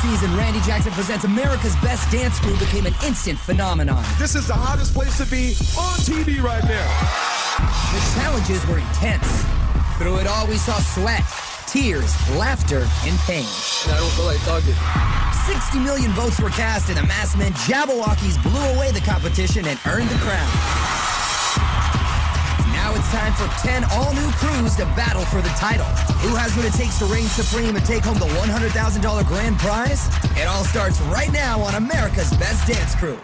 season, Randy Jackson Presents America's Best Dance Crew became an instant phenomenon. This is the hottest place to be on TV right now. The challenges were intense. Through it all, we saw sweat, tears, laughter, and pain. And I don't feel like talking. 60 million votes were cast, and the masked men Jabbawockeez blew away the competition and earned the crown. Now it's time for 10 all-new crews to battle for the title. Who has what it takes to reign supreme and take home the $100,000 grand prize? It all starts right now on America's Best Dance Crew.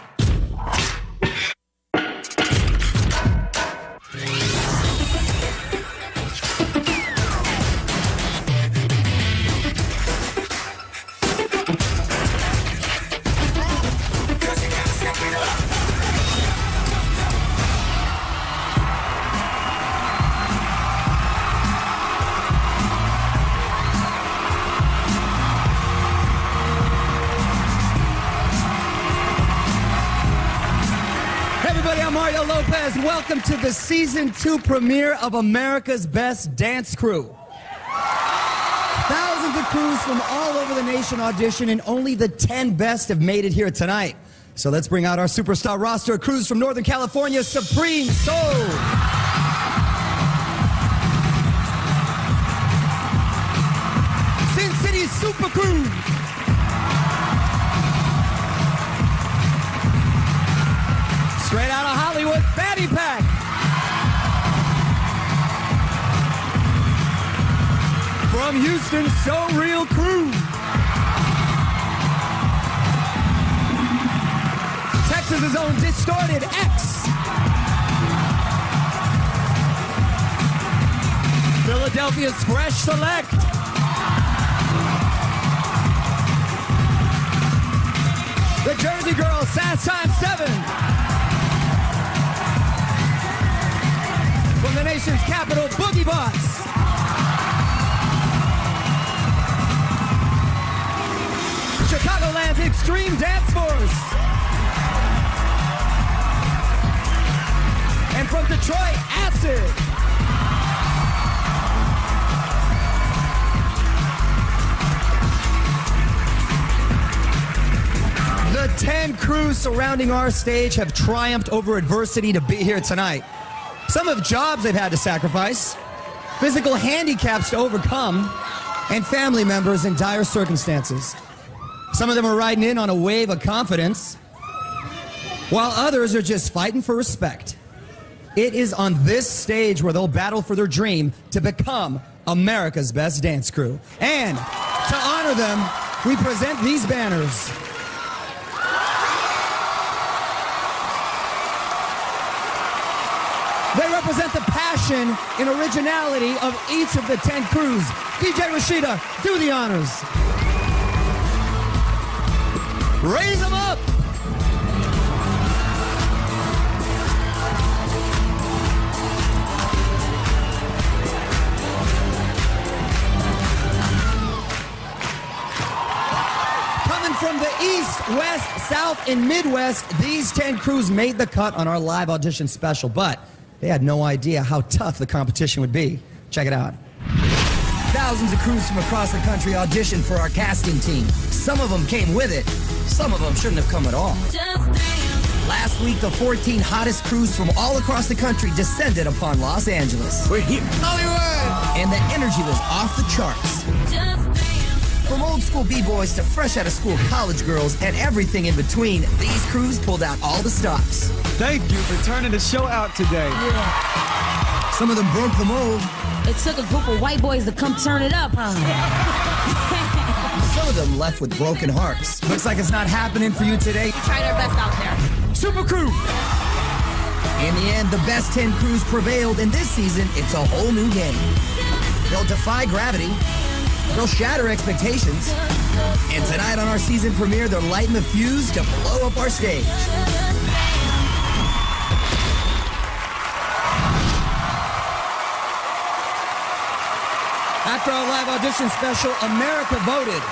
I'm Mario Lopez. Welcome to the Season 2 premiere of America's Best Dance Crew. Thousands of crews from all over the nation audition, and only the 10 best have made it here tonight. So let's bring out our superstar roster of crews from Northern California, Supreme Soul. Sin City Super Crew. Straight out of Hollywood, Fanny Pack. From Houston, So Real Crew. Texas's own Distorted X. Philadelphia's Fresh Select. The Jersey Girl, Sass Time 7. From the nation's capital, Boogie Bots. Chicagoland's Extreme Dance Force. And from Detroit, Acid. The 10 crews surrounding our stage have triumphed over adversity to be here tonight. Some have jobs they've had to sacrifice, physical handicaps to overcome, and family members in dire circumstances. Some of them are riding in on a wave of confidence, while others are just fighting for respect. It is on this stage where they'll battle for their dream to become America's Best Dance Crew. And to honor them, we present these banners. They represent the passion and originality of each of the 10 crews. DJ Rashida, do the honors. Raise them up. Coming from the East, West, South, and Midwest, these 10 crews made the cut on our live audition special, but they had no idea how tough the competition would be. Check it out. Thousands of crews from across the country auditioned for our casting team. Some of them came with it. Some of them shouldn't have come at all. Last week, the 14 hottest crews from all across the country descended upon Los Angeles. We're here. Hollywood! And the energy was off the charts. From old school b-boys to fresh out of school college girls and everything in between, these crews pulled out all the stops. Thank you for turning the show out today. Yeah. Some of them broke the mold. It took a group of white boys to come turn it up, huh? Some of them left with broken hearts. Looks like it's not happening for you today. We tried our best out there. Super Crew! In the end, the best 10 crews prevailed, and this season, it's a whole new game. They'll defy gravity. They'll shatter expectations. And tonight on our season premiere, they're lighting the fuse to blow up our stage. After our live audition special, America voted.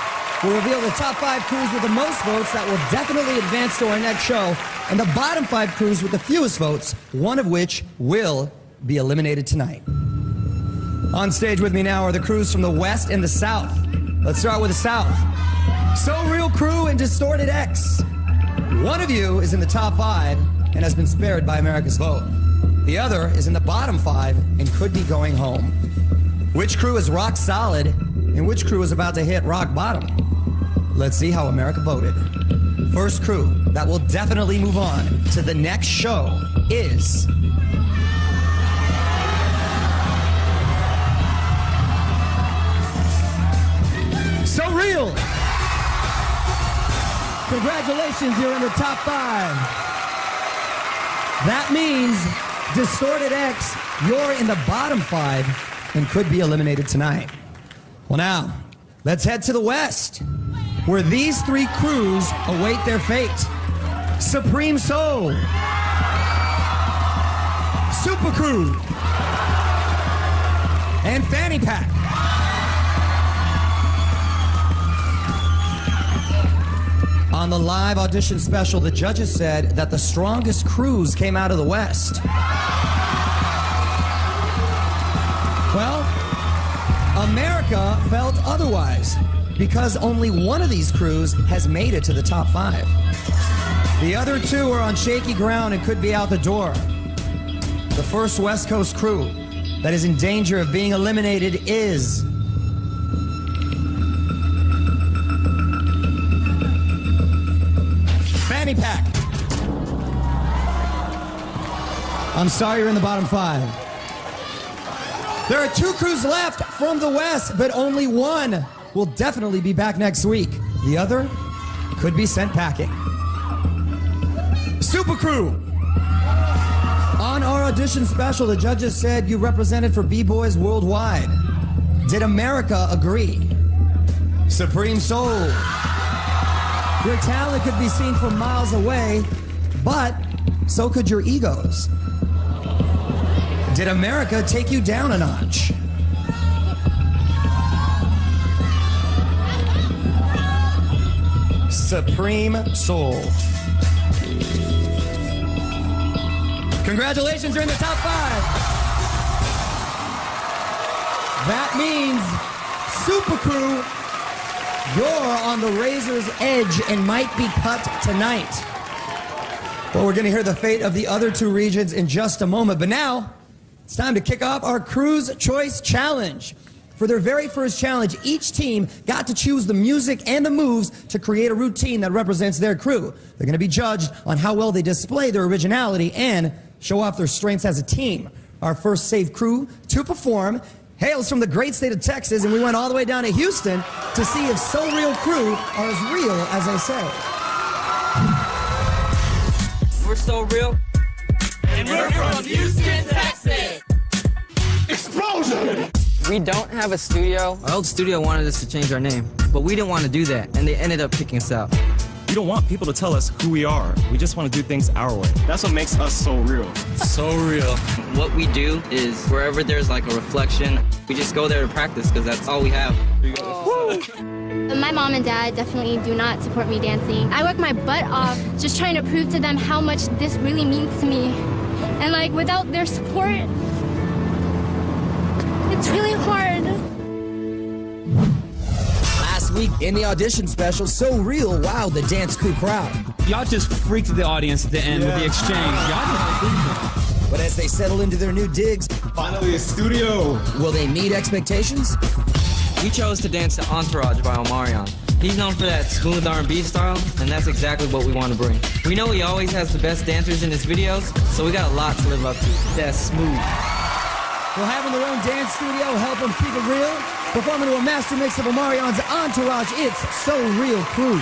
We'll reveal the top 5 crews with the most votes that will definitely advance to our next show, and the bottom 5 crews with the fewest votes, one of which will be eliminated tonight. On stage with me now are the crews from the West and the South. Let's start with the South. So Real Crew and Distorted X. One of you is in the top 5 and has been spared by America's vote. The other is in the bottom 5 and could be going home. Which crew is rock solid and which crew is about to hit rock bottom? Let's see how America voted. First crew that will definitely move on to the next show is... So Real! Congratulations, you're in the top 5. That means Distorted X, you're in the bottom 5 and could be eliminated tonight. Well now, let's head to the West, where these 3 crews await their fate. Supreme Soul, Super Crew, and Fanny Pack. On the live audition special, the judges said that the strongest crews came out of the West. Well, America felt otherwise, because only one of these crews has made it to the top 5. The other 2 are on shaky ground and could be out the door. The first West Coast crew that is in danger of being eliminated is... Fanny Pack. I'm sorry you're in the bottom 5. There are 2 crews left from the West, but only one will definitely be back next week. The other could be sent packing. Super Crew. On our audition special, the judges said you represented for B-Boys worldwide. Did America agree? Supreme Soul. Your talent could be seen from miles away, but so could your egos. Did America take you down a notch? Supreme Soul. Congratulations, you're in the top 5. That means Super Crew, you're on the razor's edge and might be cut tonight. Well, we're going to hear the fate of the other 2 regions in just a moment, but now it's time to kick off our Crew's Choice Challenge. For their very first challenge, each team got to choose the music and the moves to create a routine that represents their crew. They're going to be judged on how well they display their originality and show off their strengths as a team. Our first safe crew to perform hails from the great state of Texas, and we went all the way down to Houston to see if So Real Crew are as real as they say. We're So Real. And we're from Houston, Texas. Explosion! We don't have a studio. Our old studio wanted us to change our name, but we didn't want to do that, and they ended up kicking us out. We don't want people to tell us who we are. We just want to do things our way. That's what makes us so real. So real. What we do is wherever there's like a reflection, we just go there to practice because that's all we have. My mom and dad definitely do not support me dancing. I work my butt off just trying to prove to them how much this really means to me. And like without their support, it's really hard. Last week in the audition special, So Real wowed the dance crew crowd. Y'all just freaked the audience at the end with the exchange. Y'all just freaked them. But as they settle into their new digs, Finally a studio. will they meet expectations? We chose to dance to Entourage by Omarion. He's known for that smooth R&B style, and that's exactly what we want to bring. We know he always has the best dancers in his videos, so we got a lot to live up to. That's smooth. Will having their own dance studio help them keep it real? Performing to a master mix of Omarion's Entourage, it's So Real Crew.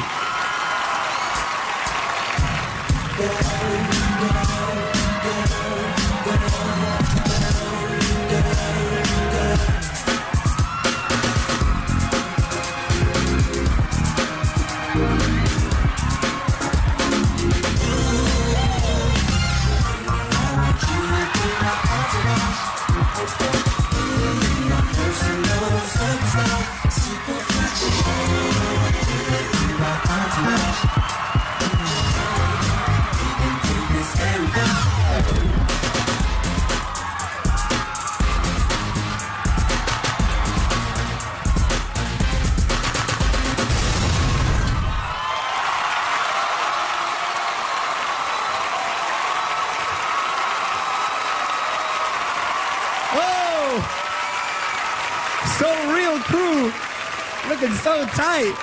looking so tight.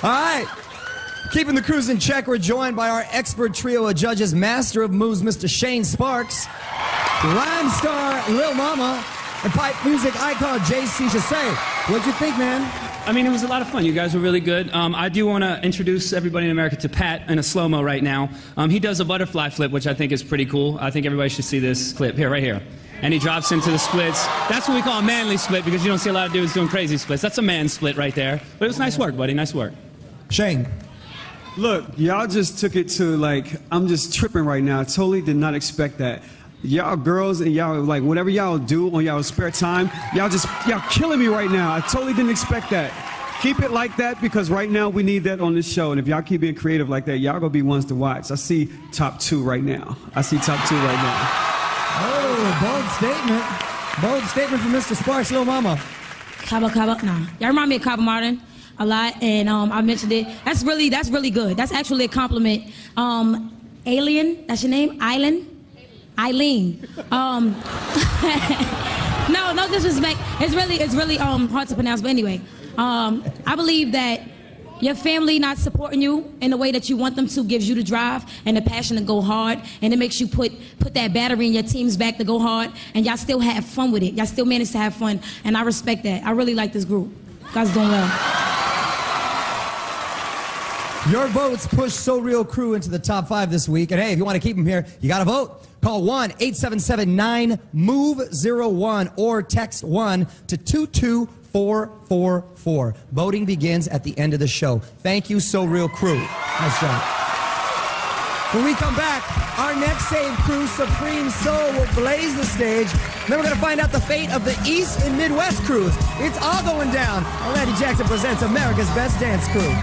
All right. Keeping the crews in check, we're joined by our expert trio of judges, master of moves, Mr. Shane Sparks, rhyme star Lil Mama, and pipe music icon JC Chasez. What'd you think, man? I mean, it was a lot of fun. You guys were really good. I do want to introduce everybody in America to Pat in a slow-mo right now. He does a butterfly flip, which I think is pretty cool. I think everybody should see this clip. Here, right here. And he drops into the splits. That's what we call a manly split, because you don't see a lot of dudes doing crazy splits. That's a man split right there. But it was nice work, buddy. Nice work. Shane. Look, y'all just took it to, like, I'm just tripping right now. I totally did not expect that. Y'all girls and y'all, like, whatever y'all do on y'all spare time, y'all killing me right now. I totally didn't expect that. Keep it like that, because right now we need that on this show. And if y'all keep being creative like that, y'all gonna be ones to watch. I see top 2 right now. I see top 2 right now. Oh, bold statement. Bold statement from Mr. Sparks, Lil Mama. Cabo, nah. Y'all remind me of Cabo Martin a lot, and I mentioned it. That's really good. That's actually a compliment. Alien, that's your name? Eileen. No disrespect. It's really hard to pronounce, but anyway. I believe that your family not supporting you in the way that you want them to gives you the drive and the passion to go hard, and it makes you put that battery in your team's back to go hard, and y'all still have fun with it. Y'all still manage to have fun, and I respect that. I really like this group. You guys doing well. Your votes pushed So Real Crew into the top 5 this week. And hey, if you want to keep them here, you got to vote. Call 1-877-9-MOVE-01 or text 1 to 22444. Voting begins at the end of the show. Thank you, So Real Crew. Nice job. When we come back, our next save crew, Supreme Soul, will blaze the stage. Then we're going to find out the fate of the East and Midwest crews. It's all going down. Randy Jackson presents America's Best Dance Crew.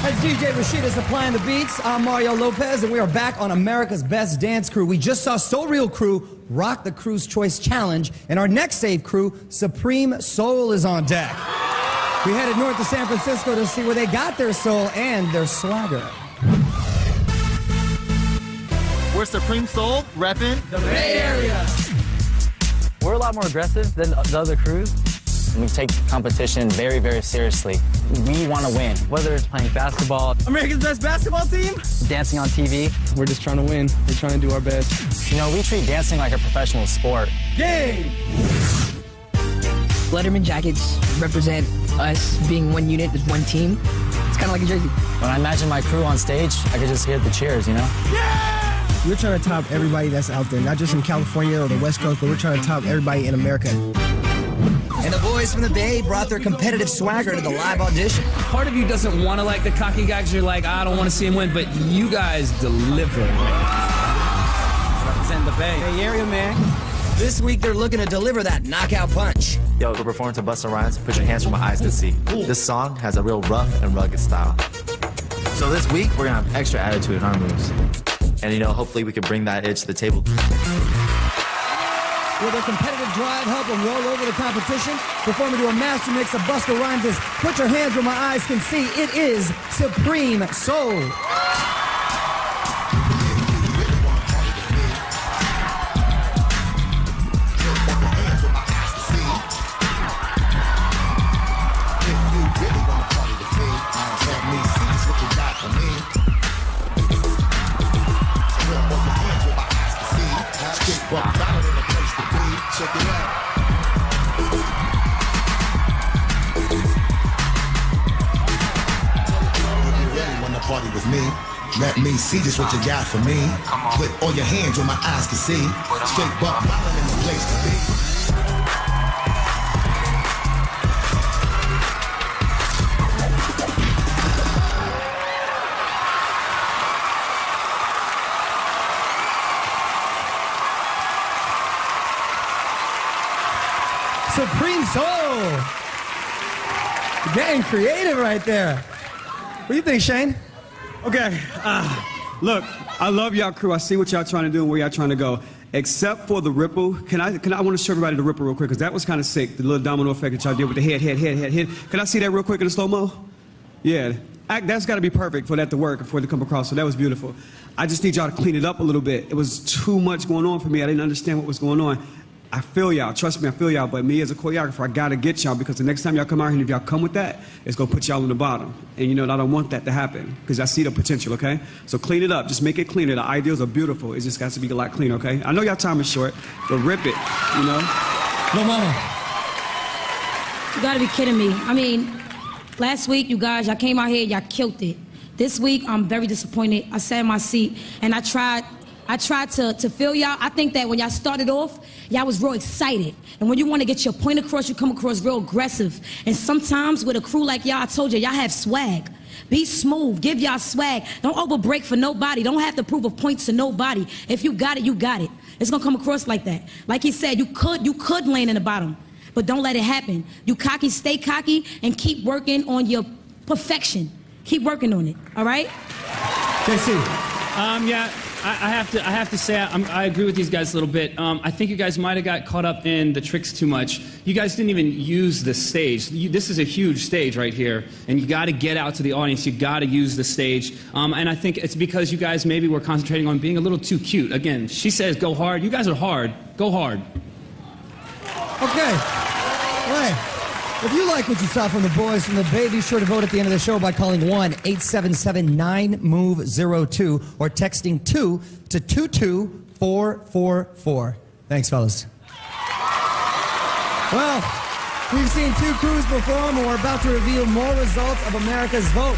As DJ Rashid is supplying the beats, I'm Mario Lopez, and we are back on America's Best Dance Crew. We just saw So Real Crew rock the Crew's Choice Challenge, and our next save crew, Supreme Soul, is on deck. We headed north to San Francisco to see where they got their soul and their swagger. We're Supreme Soul, repping the Bay Area. We're a lot more aggressive than the other crews. We take competition very, very seriously. We want to win. Whether it's playing basketball, America's Best Basketball Team, dancing on TV. We're just trying to win. We're trying to do our best. You know, we treat dancing like a professional sport. Game! Letterman jackets represent us being one unit, as one team. It's kind of like a jersey. When I imagine my crew on stage, I could just hear the cheers, you know? Yeah! We're trying to top everybody that's out there, not just in California or the West Coast, but we're trying to top everybody in America. And the boys from the Bay brought their competitive swagger to the live audition. Part of you doesn't want to like the cocky guy because you're like, I don't want to see him win, but you guys deliver. represent the Bay. Bay Area, man. This week, they're looking to deliver that knockout punch. Yo, we're performing to Busta Rhymes, Put Your Hands Where My Eyes Can See. This song has a real rough and rugged style. So this week, we're gonna have extra attitude in our moves. And you know, hopefully we can bring that edge to the table. Will their competitive drive help them roll over the competition? Performing to a master mix of Busta Rhymes' Put Your Hands Where My Eyes Can See, it is Supreme Soul. Check it out. If you really wanna party with me, let me see just what you got for me. Put all your hands where my eyes can see. Straight buck wild in the place to be. Supreme Soul. Getting creative right there. What do you think, Shane? Okay, look, I love y'all crew. I see what y'all trying to do and where y'all trying to go. Except for the ripple. I want to show everybody the ripple real quick, because that was kind of sick. The little domino effect that y'all did with the head. Can I see that real quick in the slow-mo? Yeah, That's got to be perfect for that to work, for it to come across. So that was beautiful. I just need y'all to clean it up a little bit. It was too much going on for me. I didn't understand what was going on. I feel y'all. Trust me, I feel y'all. But me as a choreographer, I got to get y'all, because the next time y'all come out here, and if y'all come with that, it's going to put y'all on the bottom. And you know, I don't want that to happen, because I see the potential, okay? So clean it up. Just make it cleaner. The ideas are beautiful. It just got to be a lot cleaner, okay? I know y'all time is short, but rip it, you know? No, mama. You got to be kidding me. I mean, last week, you guys, y'all came out here, y'all killed it. This week, I'm very disappointed. I sat in my seat, and I tried to feel y'all. I think that when y'all started off, y'all was real excited. And when you want to get your point across, you come across real aggressive. And sometimes with a crew like y'all, I told you, y'all have swag. Be smooth. Give y'all swag. Don't overbreak for nobody. Don't have to prove a point to nobody. If you got it, you got it. It's going to come across like that. Like he said, you could land in the bottom, but don't let it happen. You cocky, stay cocky, and keep working on your perfection. Keep working on it, all right? JC. Yeah, I have to say I agree with these guys a little bit. I think you guys might have got caught up in the tricks too much. You guys didn't even use the stage. This is a huge stage right here, and you got to get out to the audience. You got to use the stage. And I think it's because you guys maybe were concentrating on being a little too cute. Again, she says go hard. You guys are hard. Go hard. Okay. Right. If you like what you saw from the boys from the Bay, be sure to vote at the end of the show by calling 1-877-9-MOVE-02 or texting 2 to 22444. Thanks, fellas. Well, we've seen two crews perform, and we're about to reveal more results of America's Vote.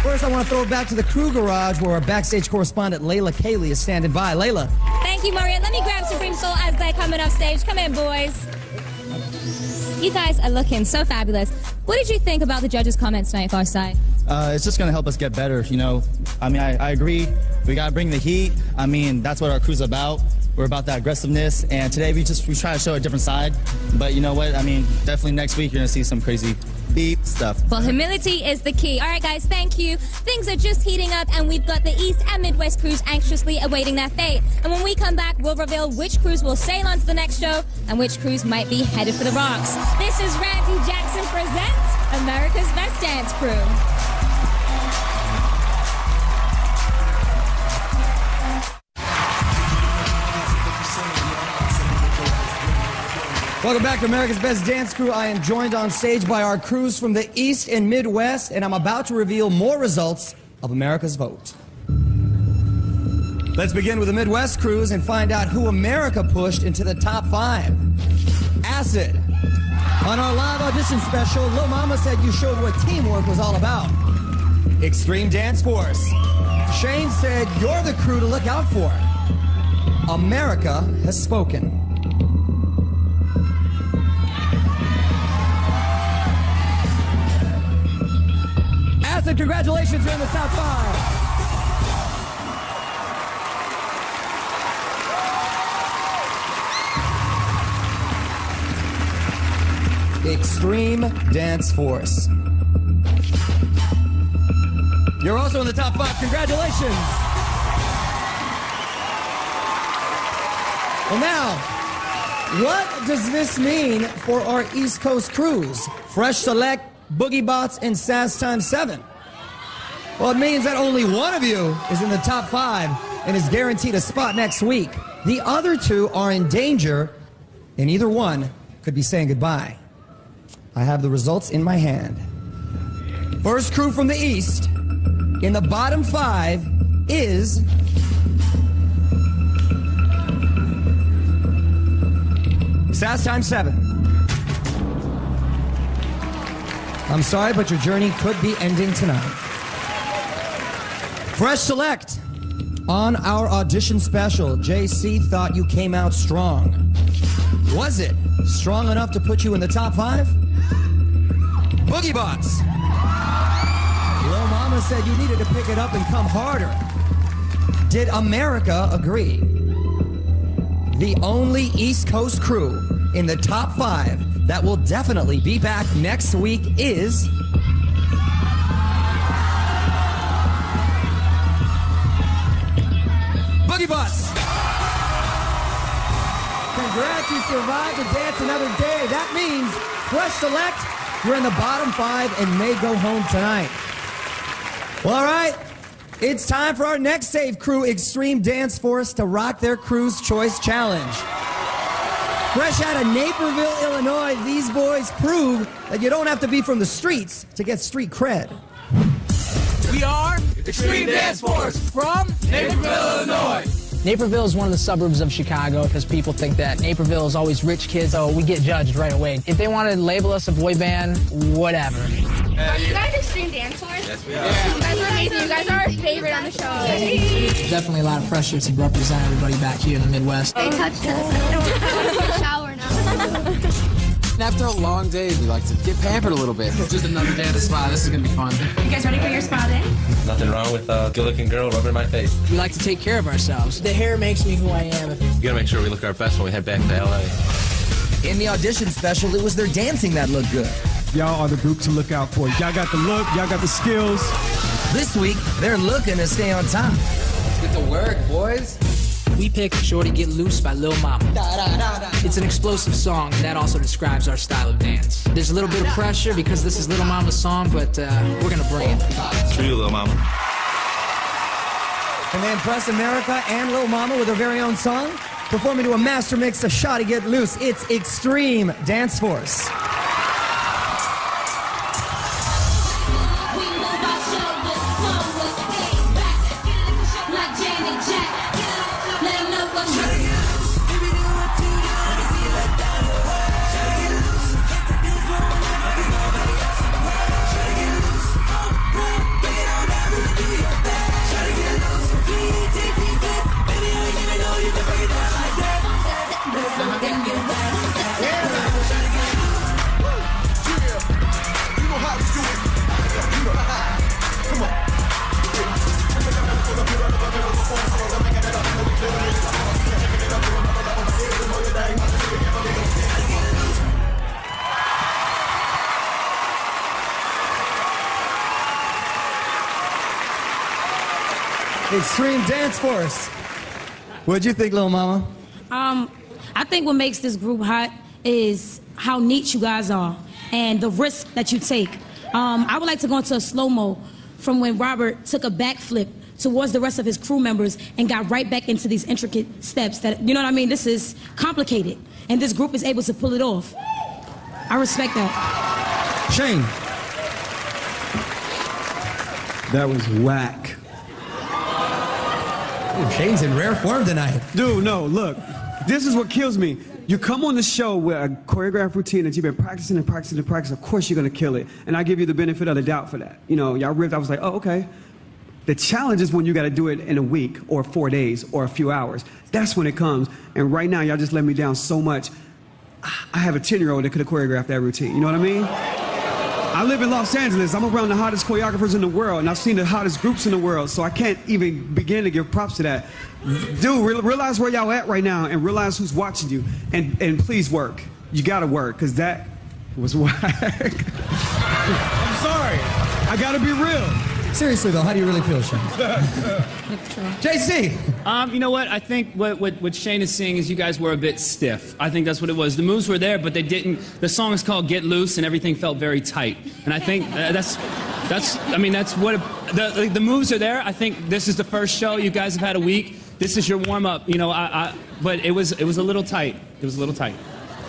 First, I want to throw it back to the Crew Garage, where our backstage correspondent, Layla Cayley, is standing by. Layla. Thank you, Maria. Let me grab Supreme Soul as they come in off stage. Come in, boys. You guys are looking so fabulous. What did you think about the judges' comments tonight, Farside? It's just going to help us get better, you know. I mean, I agree. We got to bring the heat. I mean, that's what our crew's about. We're about that aggressiveness. And today we try to show a different side. But you know what? I mean, definitely next week you're going to see some crazy beep stuff. Well, humility is the key. All right, guys, thank you. Things are just heating up, and we've got the East and Midwest crews anxiously awaiting their fate. And when we come back, we'll reveal which crews will sail on to the next show and which crews might be headed for the rocks. This is Randy Jackson presents America's Best Dance Crew. Welcome back to America's Best Dance Crew. I am joined on stage by our crews from the East and Midwest, and I'm about to reveal more results of America's Vote. Let's begin with the Midwest crews and find out who America pushed into the top 5. Acid. On our live audition special, Lil Mama said you showed what teamwork was all about. Extreme Dance Force. Shane said you're the crew to look out for. America has spoken. Acid, congratulations, you're in the top 5. Extreme Dance Force. You're also in the top 5. Congratulations. Well, now, what does this mean for our East Coast crews? Fresh Select, Boogie Bots, and Sass Times 7. Well, it means that only one of you is in the top 5 and is guaranteed a spot next week. The other two are in danger, and either one could be saying goodbye. I have the results in my hand. First crew from the East in the bottom 5 is Sass Times 7. I'm sorry, but your journey could be ending tonight. Fresh Select. On our audition special, JC thought you came out strong. Was it strong enough to put you in the top 5? Boogie Bots. Lil Mama said you needed to pick it up and come harder. Did America agree? The only East Coast crew in the top 5 that will definitely be back next week is Boogie Bots. Congrats, you survived to dance another day. That means Fresh Select, you're in the bottom 5 and may go home tonight. Well, all right. It's time for our next Save Crew Extreme Dance Force to rock their Crew's Choice Challenge. Fresh out of Naperville, Illinois, these boys prove that you don't have to be from the streets to get street cred. We are Extreme Dance Force from Naperville, Illinois. Naperville is one of the suburbs of Chicago because people think that Naperville is always rich kids, so we get judged right away. If they want to label us a boy band, whatever. Are you guys Extreme Dance Force? Yes, we are. You guys are amazing. You guys are our favorite on the show. There's definitely a lot of pressure to represent everybody back here in the Midwest. They touched us. Shower now. After a long day, we like to get pampered a little bit. Just another day at the spa. This is going to be fun. You guys ready for your spa day? Nothing wrong with a good-looking girl rubbing my face. We like to take care of ourselves. The hair makes me who I am. We gotta make sure we look our best when we head back to LA. In the audition special, it was their dancing that looked good. Y'all are the group to look out for. Y'all got the look, y'all got the skills. This week, they're looking to stay on top. Let's get to work, boys. We picked Shorty Get Loose by Lil Mama. It's an explosive song, and that also describes our style of dance. There's a little bit of pressure because this is Lil Mama's song, but we're gonna bring it. It's for you, Lil Mama. Can they impress America and Lil Mama with their very own song? Performing to a master mix of Shawty Get Loose, it's Extreme Dance Force. Extreme Dance Force. What'd you think, Lil Mama? I think what makes this group hot is how neat you guys are and the risk that you take. I would like to go into a slow-mo from when Robert took a backflip towards the rest of his crew members and got right back into these intricate steps that, you know what I mean? This is complicated, and this group is able to pull it off. I respect that. Shane. That was whack. Ooh, Shane's in rare form tonight. Dude, no, look. This is what kills me. You come on the show with a choreographed routine that you've been practicing and practicing and practicing. Of course you're going to kill it. And I give you the benefit of the doubt for that. You know, y'all ripped. I was like, oh, okay. The challenge is when you got to do it in a week or 4 days or a few hours. That's when it comes. And right now, y'all just let me down so much. I have a 10-year-old that could have choreographed that routine. You know what I mean? I live in Los Angeles. I'm around the hottest choreographers in the world, and I've seen the hottest groups in the world, so I can't even begin to give props to that. Dude, realize where y'all at right now and realize who's watching you, and please work. You gotta work, because that was whack. I'm sorry. I gotta be real. Seriously, though, how do you really feel, Shane? JC! You know what? I think what Shane is saying is you guys were a bit stiff. I think that's what it was. The moves were there, but they didn't. The song is called Get Loose, and everything felt very tight. And I think that's what the moves are there. I think this is the first show. You guys have had a week. This is your warm-up. You know, but it was a little tight. It was a little tight.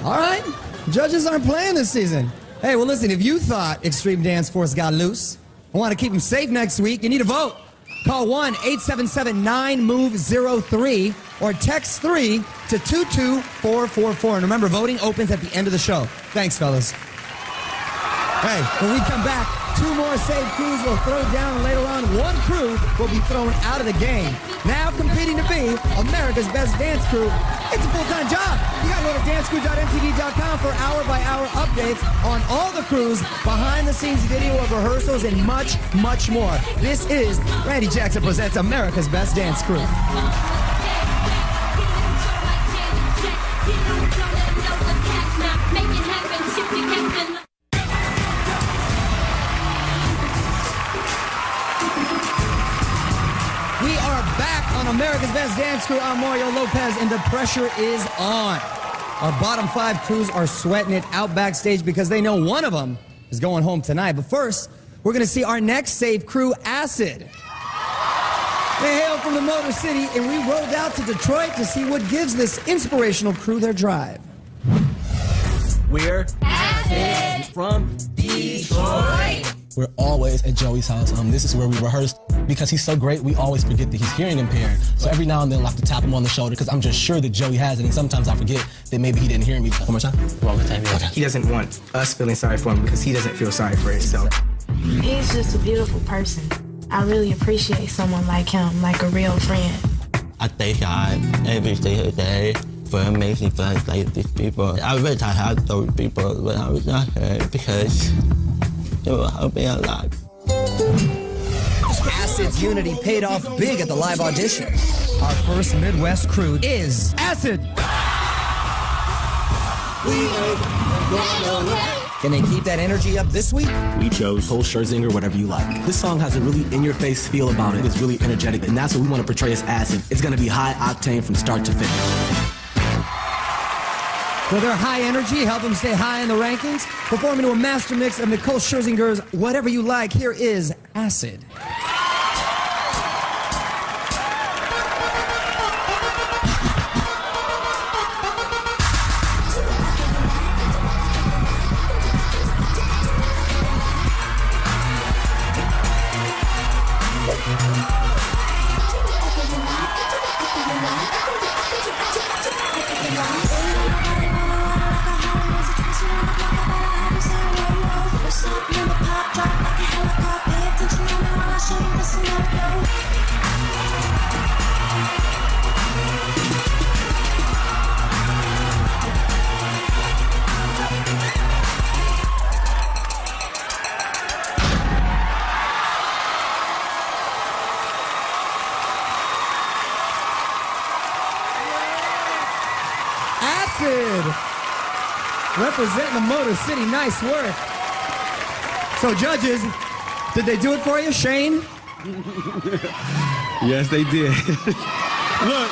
All right. Judges aren't playing this season. Hey, well, listen, if you thought Extreme Dance Force got loose, I want to keep them safe next week, you need a vote. Call 1-877-9-MOVE-03 or text 3 to 22444. And remember, voting opens at the end of the show. Thanks, fellas. Hey, when we come back, 2 more Save Crews will throw down, and later on, 1 crew will be thrown out of the game. Now competing to be America's Best Dance Crew. It's a full-time job. You got to go to dancecrew.mtv.com for hour-by-hour updates on all the crews, behind-the-scenes video of rehearsals, and much, much more. This is Randy Jackson Presents America's Best Dance Crew. We are back on America's Best Dance Crew. I'm Mario Lopez, and the pressure is on. Our bottom 5 crews are sweating it out backstage because they know one of them is going home tonight. But first, we're we're going to see our next Save crew, Acid. They hail from the Motor City, and we rode out to Detroit to see what gives this inspirational crew their drive. We're Acid from Detroit. We're always at Joey's house. This is where we rehearsed. Because he's so great, we always forget that he's hearing impaired. So every now and then, I'll have to tap him on the shoulder because I'm just sure that Joey has it. And sometimes I forget that maybe he didn't hear me. One more time? One more time, yeah. Okay. He doesn't want us feeling sorry for him because he doesn't feel sorry for himself. He's just a beautiful person. I really appreciate someone like him, like a real friend. I thank God every single day for amazing things like these people. I wish I had those people when I was younger because it will help me a lot. Acid's unity paid off big at the live audition. Our first Midwest crew is Acid. Can they keep that energy up this week? We chose Cole Scherzinger, Whatever You Like. This song has a really in-your-face feel about it. It's really energetic, and that's what we want to portray as Acid. It's going to be high octane from start to finish. Will their high energy help them stay high in the rankings? Performing to a master mix of Nicole Scherzinger's Whatever You Like, here is Acid. Representing the Motor City, nice work. So judges, did they do it for you, Shane? Yes, they did. Look.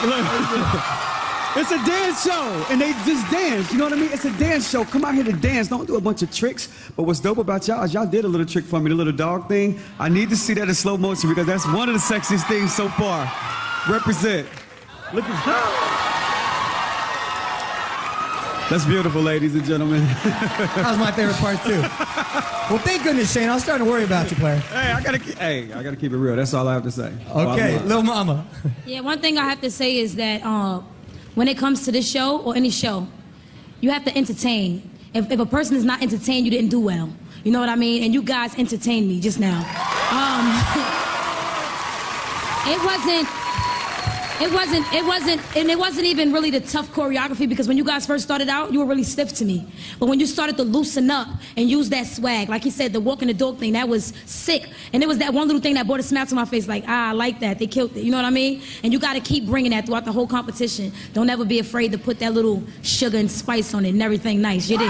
It's a dance show, and they just dance. You know what I mean? It's a dance show. Come out here to dance. Don't do a bunch of tricks. But what's dope about y'all is y'all did a little trick for me, the little dog thing. I need to see that in slow motion because that's one of the sexiest things so far. Represent. Look at that. That's beautiful, ladies and gentlemen. That was my favorite part, too. Well, thank goodness, Shane. I was starting to worry about you, player. Hey, I gotta keep it real. That's all I have to say. Okay, Lil Mama. Yeah, one thing I have to say is that when it comes to this show or any show, you have to entertain. If a person is not entertained, you didn't do well. You know what I mean? And you guys entertained me just now. It wasn't even really the tough choreography because when you guys first started out, you were really stiff to me. But when you started to loosen up and use that swag, like he said, the walking the dog thing, that was sick. And it was that one little thing that brought a smile to my face, like, I like that. They killed it. You know what I mean? And you got to keep bringing that throughout the whole competition. Don't ever be afraid to put that little sugar and spice on it and everything nice. You did.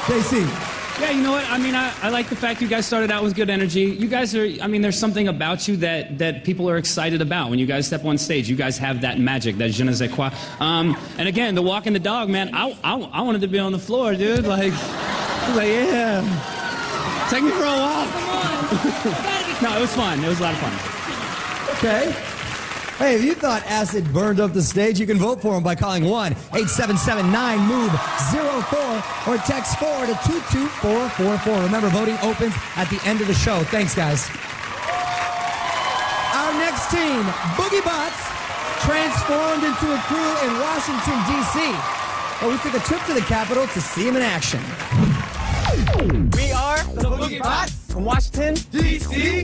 JC. Yeah, you know what? I mean, I like the fact you guys started out with good energy. You guys are, I mean, there's something about you that people are excited about. When you guys step on stage, you guys have that magic, that je ne sais quoi. And again, the walking the dog, man, I wanted to be on the floor, dude. Like, yeah. Take me for a walk. No, it was fun. It was a lot of fun. Okay. Hey, if you thought Acid burned up the stage, you can vote for him by calling 1-877-9-MOVE-04 or text 4 to 22444. Remember, voting opens at the end of the show. Thanks, guys. Our next team, Boogie Bots, transformed into a crew in Washington, D.C. But we took a trip to the Capitol to see him in action. We are the Boogie Bots from Washington, D.C.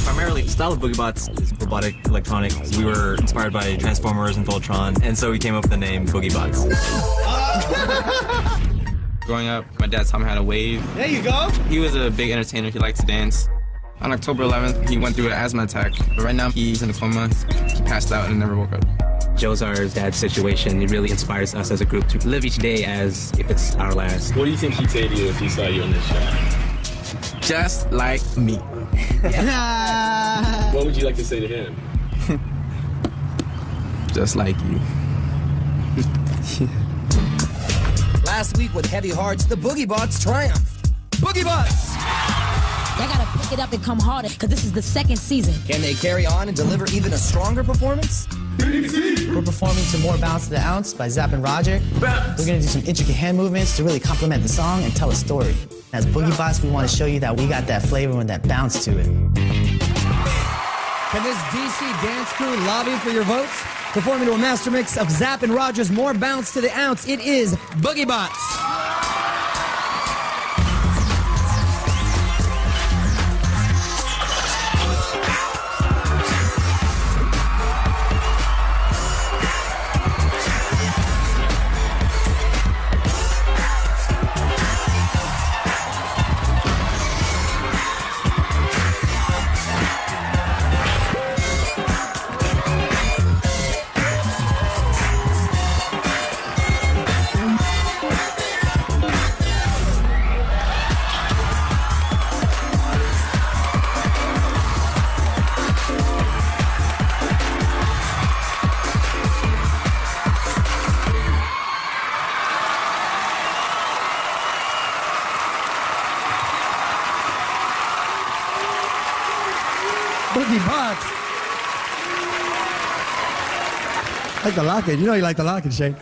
Primarily, the style of Boogie Bots is robotic electronic. We were inspired by Transformers and Voltron, and so we came up with the name Boogie Bots. Growing up, my dad taught me how to wave. There you go. He was a big entertainer. He liked to dance. On October 11th, he went through an asthma attack. But right now, he's in a coma. He passed out and never woke up. Joe's our dad's situation. It really inspires us as a group to live each day as if it's our last. What do you think he'd say to you if he saw you on this show? Just like me. What would you like to say to him? Just like you. Last week with Heavy Hearts, the Boogie Bots triumphed. Boogie Bots! Y'all gotta pick it up and come harder, because this is the second season. Can they carry on and deliver even a stronger performance? We're performing to More Bounce to the Ounce by Zapp and Roger. We're gonna do some intricate hand movements to really complement the song and tell a story. As Boogie Bots, we want to show you that we got that flavor and that bounce to it. Can this DC dance crew lobby for your votes? Performing to a master mix of Zapp and Roger's More Bounce to the Ounce, it is Boogie Bots. Boogie Bots. I like the lock-in. You know you like the lock-in, Shane.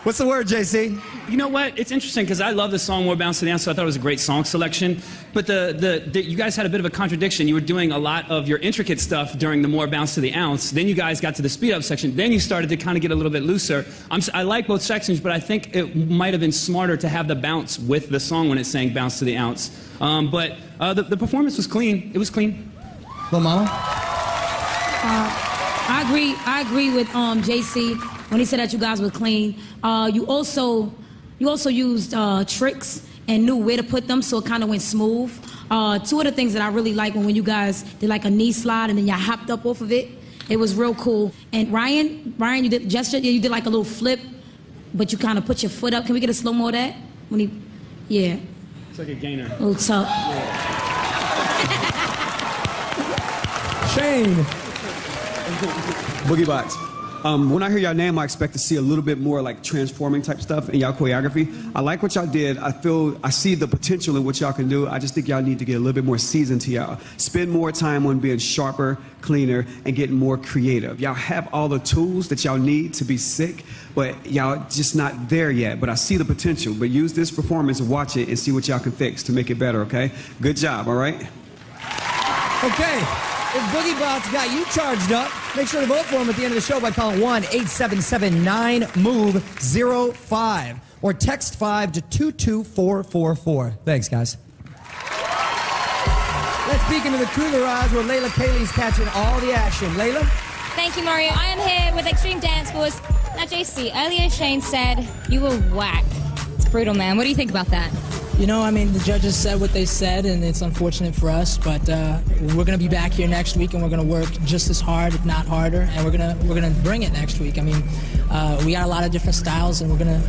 What's the word, JC? You know what? It's interesting because I love the song More Bounce to the Ounce, so I thought it was a great song selection. But you guys had a bit of a contradiction. You were doing a lot of your intricate stuff during the More Bounce to the Ounce. Then you guys got to the speed-up section. Then you started to kind of get a little bit looser. I like both sections, but I think it might have been smarter to have the bounce with the song when it's saying Bounce to the Ounce. But the performance was clean. It was clean. Lil Mama? I agree with JC when he said that you guys were clean. You also used tricks and knew where to put them, so it kind of went smooth. Two of the things that I really like when you guys did like a knee slide and then y'all hopped up off of it. It was real cool. And Ryan, you did gesture. Yeah, you did like a little flip, but you kind of put your foot up. Can we get a slow mo of that? Yeah. It's like a gainer. A little tough. Shane. Boogie Bots. When I hear y'all name, I expect to see a little bit more like transforming type stuff in y'all choreography. I like what y'all did. I see the potential in what y'all can do. I just think y'all need to get a little bit more seasoned to y'all. Spend more time on being sharper, cleaner, and getting more creative. Y'all have all the tools that y'all need to be sick, but y'all just not there yet. But I see the potential. But use this performance and watch it and see what y'all can fix to make it better, okay? Good job, all right? Okay. If Boogie Bots got you charged up, make sure to vote for him at the end of the show by calling 1-877-9-MOVE-05 or text 5 to 22444. Thanks, guys. Let's peek into the crew garage where Layla Kaylee's catching all the action. Layla? Thank you, Mario. I am here with Extreme Dance Force. Now, JC, earlier Shane said you were whack. It's brutal, man. What do you think about that? You know, I mean, the judges said what they said, and it's unfortunate for us, but we're going to be back here next week, and we're going to work just as hard, if not harder, and we're gonna bring it next week. I mean, we got a lot of different styles, and we're gonna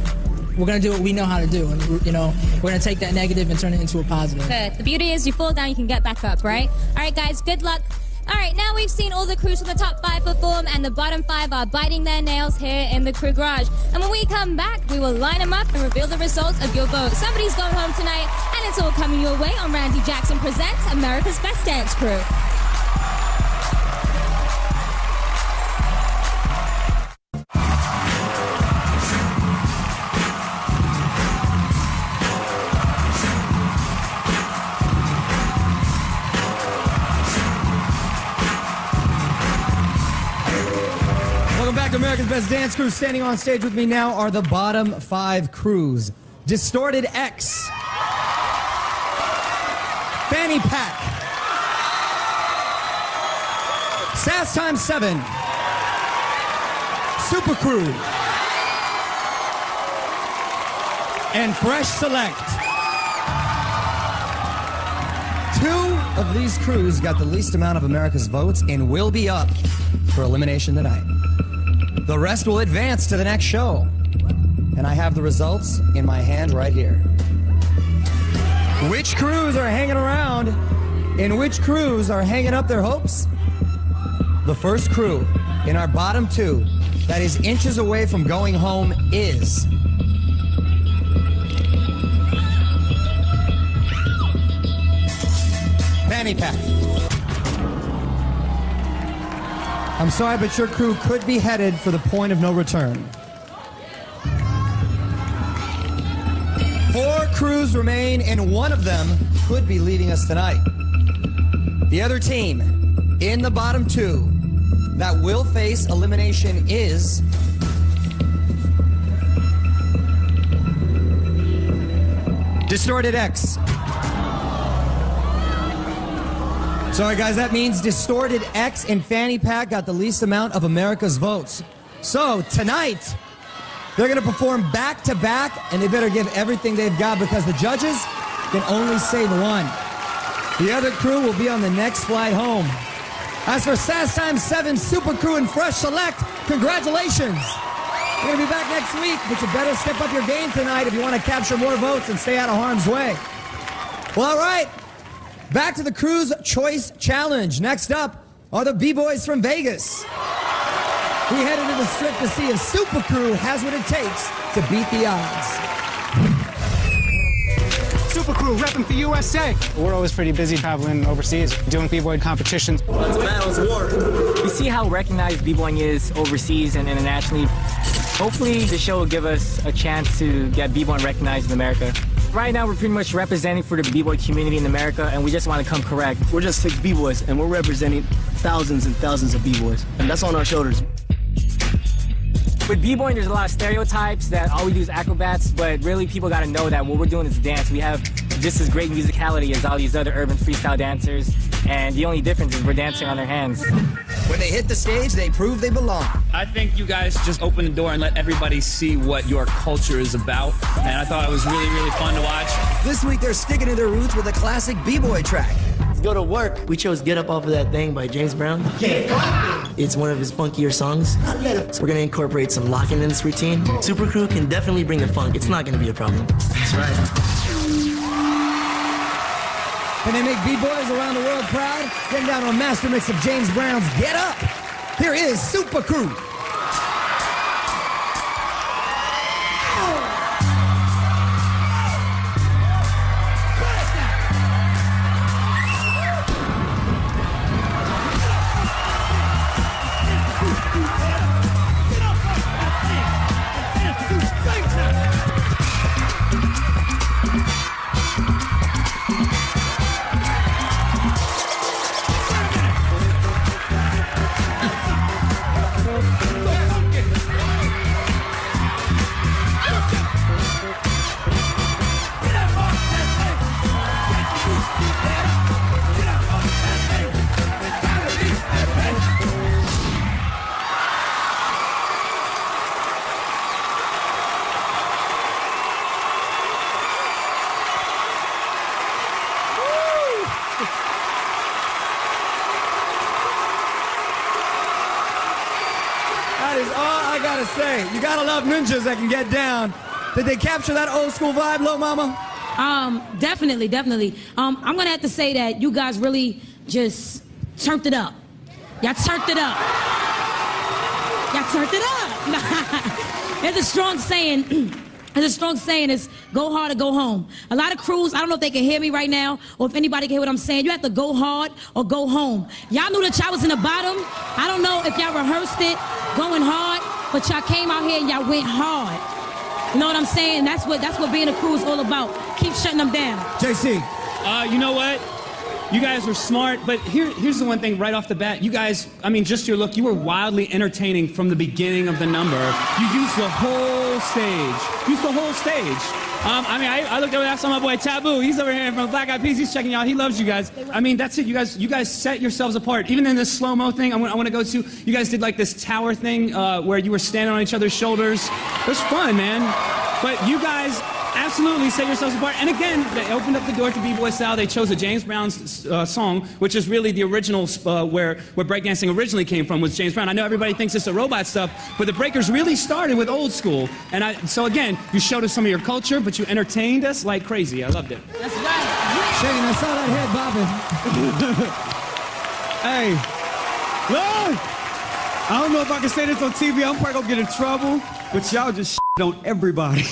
do what we know how to do, and you know, we're gonna take that negative and turn it into a positive. Good. The beauty is you fall down, you can get back up, right? All right, guys, good luck. All right, now we've seen all the crews from the top 5 perform, and the bottom 5 are biting their nails here in the crew garage. And when we come back, we will line them up and reveal the results of your vote. Somebody's going home tonight, and it's all coming your way on Randy Jackson Presents America's Best Dance Crew. America's Best Dance Crew. Standing on stage with me now are the bottom 5 crews. Distorted X, Fanny Pack, Sass Time 7, Super Crew, and Fresh Select. 2 of these crews got the least amount of America's votes and will be up for elimination tonight. The rest will advance to the next show. And I have the results in my hand right here. Which crews are hanging around and which crews are hanging up their hopes? The first crew in our bottom 2 that is inches away from going home is... fanny pack. I'm sorry, but your crew could be headed for the point of no return. 4 crews remain, and one of them could be leaving us tonight. The other team in the bottom 2 that will face elimination is Distorted X. Sorry guys, that means Distorted X and Fanny Pack got the least amount of America's votes. So tonight, they're gonna perform back to back, and they better give everything they've got because the judges can only save one. The other crew will be on the next flight home. As for SAS Time 7 Super Crew and Fresh Select, congratulations. We're gonna be back next week, but you better step up your game tonight if you wanna capture more votes and stay out of harm's way. Well, all right. Back to the Crew's Choice Challenge. Next up are the B-Boys from Vegas. We headed to the Strip to see if Super Crew has what it takes to beat the odds. Super Crew, repping for USA. We're always pretty busy traveling overseas, doing B-Boy competitions. Battles war. You see how recognized B-Boying is overseas and internationally. Hopefully the show will give us a chance to get B-Boying recognized in America. Right now, we're pretty much representing for the B-Boy community in America, and we just want to come correct. We're just 6 B-Boys, and we're representing thousands and thousands of B-Boys, and that's on our shoulders. With B-Boying, there's a lot of stereotypes that all we do is acrobats, but really people got to know that what we're doing is dance. We have just as great musicality as all these other urban freestyle dancers, and the only difference is we're dancing on their hands. When they hit the stage, they prove they belong. I think you guys just open the door and let everybody see what your culture is about, and I thought it was really, really fun to watch. This week, they're sticking to their roots with a classic B-Boy track. Let's go to work. We chose Get Up Off of That Thing by James Brown. It's one of his funkier songs. So we're going to incorporate some locking in this routine. Super Crew can definitely bring the funk. It's not going to be a problem. That's right. Can they make B-Boys around the world proud? Getting down on a master mix of James Brown's Get Up. Here is Super Crew. That is all I gotta say. You gotta love ninjas that can get down. Did they capture that old school vibe, Lil Mama? Definitely, definitely. I'm gonna have to say that you guys really just turned it up. Y'all turned it up. Y'all turned it up. There's a strong saying. There's a strong saying is go hard or go home. A lot of crews, I don't know if they can hear me right now or if anybody can hear what I'm saying. You have to go hard or go home. Y'all knew that y'all was in the bottom. I don't know if y'all rehearsed it going hard, but y'all came out here and y'all went hard. You know what I'm saying? That's what being a crew is all about. Keep shutting them down. JC. You know what? You guys were smart, but here's the one thing right off the bat. You guys, I mean, just your look, you were wildly entertaining from the beginning of the number. You used the whole stage. I looked over there, I saw my boy Taboo. He's over here from Black Eyed Peas. He's checking you out. He loves you guys. I mean, that's it. You guys set yourselves apart. Even in this slow-mo thing I want to go to, you guys did like this tower thing where you were standing on each other's shoulders. It was fun, man. But you guys absolutely set yourselves apart. And again, they opened up the door to B-Boy style. They chose a James Brown song, which is really the original where breakdancing originally came from, was James Brown. I know everybody thinks it's a robot stuff, but the breakers really started with old school. And so again, you showed us some of your culture, but you entertained us like crazy. I loved it. That's right. Shaking, I saw that head bobbing. Hey, look! I don't know if I can say this on TV. I'm probably gonna get in trouble, but y'all just on everybody.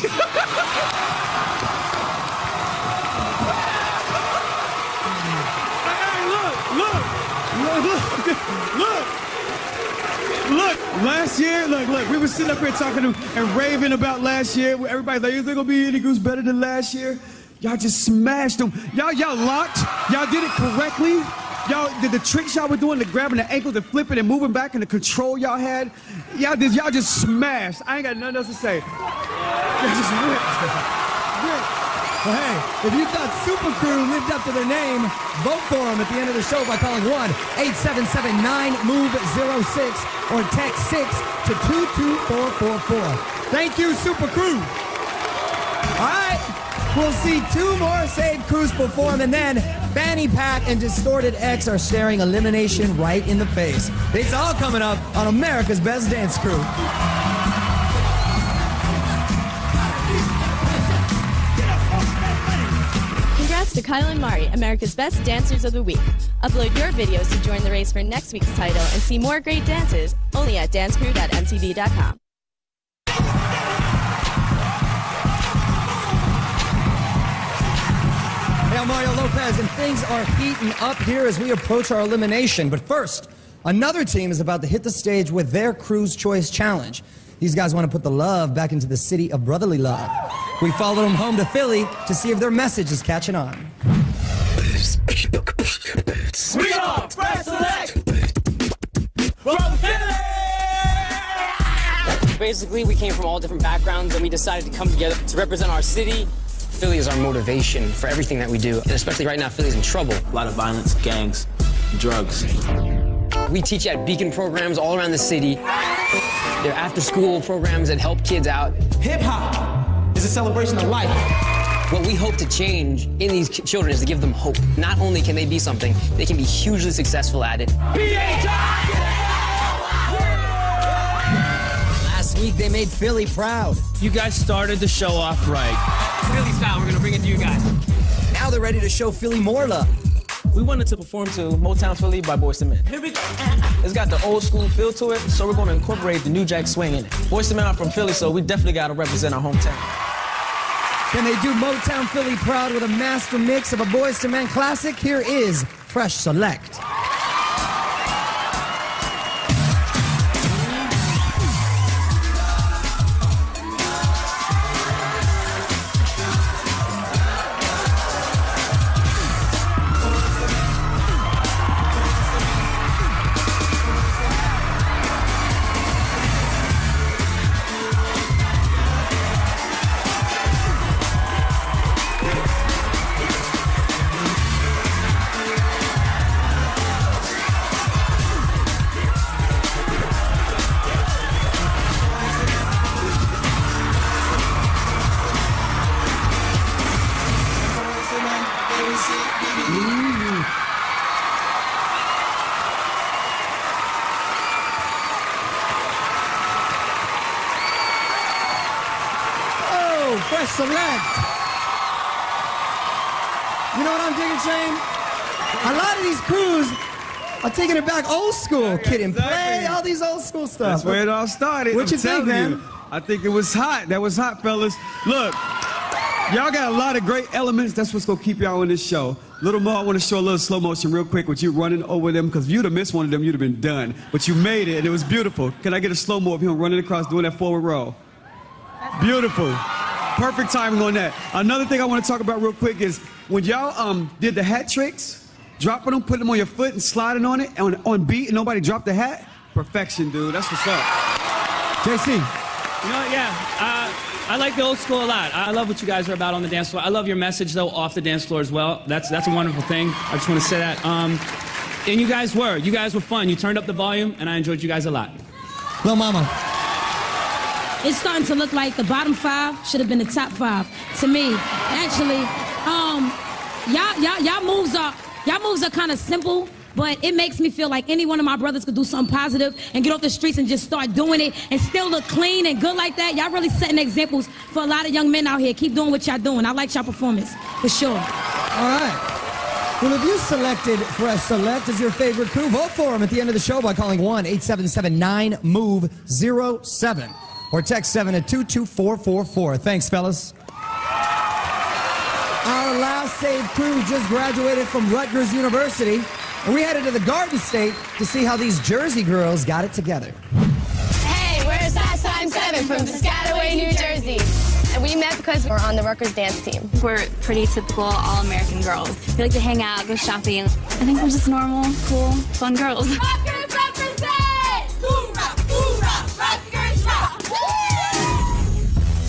Look, last year, look, we were sitting up here talking and raving about last year. Everybody's like, is there gonna be any groups better than last year? Y'all just smashed them. Y'all locked. Y'all did it correctly. Y'all did the tricks y'all were doing, the grabbing the ankles and flipping and moving back and the control y'all had. Y'all just smashed. I ain't got nothing else to say. Y'all just ripped. Well, hey, if you thought Super Crew lived up to their name, vote for them at the end of the show by calling 1-877-9-MOVE-06 or text 6 to 22444. Thank you, Super Crew. All right, we'll see two more Saved Crews perform, and then Fanny Pack and Distorted X are staring elimination right in the face. It's all coming up on America's Best Dance Crew. Congrats to Kyle and Mari, America's Best Dancers of the Week. Upload your videos to join the race for next week's title and see more great dances only at dancecrew.mtv.com. Hey, I'm Mario Lopez, and things are heating up here as we approach our elimination. But first, another team is about to hit the stage with their Crew's Choice Challenge. These guys want to put the love back into the city of brotherly love. We followed them home to Philly to see if their message is catching on. We are Fresh Select from Philly! Basically, we came from all different backgrounds and we decided to come together to represent our city. Philly is our motivation for everything that we do, and especially right now, Philly's in trouble. A lot of violence, gangs, drugs. We teach at Beacon programs all around the city. They're after-school programs that help kids out. Hip-hop is a celebration of life. What we hope to change in these children is to give them hope. Not only can they be something, they can be hugely successful at it. Last week, they made Philly proud. You guys started the show off right. Philly style, we're gonna bring it to you guys. Now they're ready to show Philly more love. We wanted to perform to Motown Philly by Boyz II Men. Here we go. It's got the old school feel to it, so we're going to incorporate the New Jack Swing in it. Boyz II Men are from Philly, so we definitely got to represent our hometown. Can they do Motown Philly proud with a master mix of a Boyz II Men classic? Here is Fresh Select. Fresh Select. You know what I'm digging, Shane? A lot of these crews are taking it back old school. Kid and Play, all these old school stuff. That's where it all started. What you think, man? I think it was hot. That was hot, fellas. Look, y'all got a lot of great elements. That's what's going to keep y'all on this show. Little Mo, I want to show a little slow motion real quick with you running over them, because if you'd have missed one of them, you'd have been done. But you made it, and it was beautiful. Can I get a slow-mo of him running across, doing that forward roll? Beautiful. Perfect timing on that. Another thing I want to talk about real quick is when y'all did the hat tricks, dropping them, putting them on your foot and sliding on it on beat, and nobody dropped the hat. Perfection, dude. That's what's up. JC. You know, yeah. I like the old school a lot. I love what you guys are about on the dance floor. I love your message, though, off the dance floor as well. That's a wonderful thing. I just want to say that. And you guys were fun. You turned up the volume, and I enjoyed you guys a lot. Lil Mama. It's starting to look like the bottom 5 should have been the top 5 to me. Actually, y'all moves are kind of simple, but it makes me feel like any one of my brothers could do something positive and get off the streets and just start doing it and still look clean and good like that. Y'all really setting examples for a lot of young men out here. Keep doing what y'all doing. I like y'all performance, for sure. All right. Well, if you selected Fresh Select as your favorite crew, vote for them at the end of the show by calling 1-877-9-MOVE-07 or text 7 to 22444. Thanks, fellas. Our last Saved Crew just graduated from Rutgers University. And we headed to the Garden State to see how these Jersey girls got it together. Hey, we're SAS Time 7 from Piscataway, New Jersey. And we met because we're on the Rutgers dance team. We're pretty typical all-American girls. We like to hang out, go shopping. I think we're just normal, cool, fun girls. Rutgers represent! Hoorah, hoorah, Rutgers rock!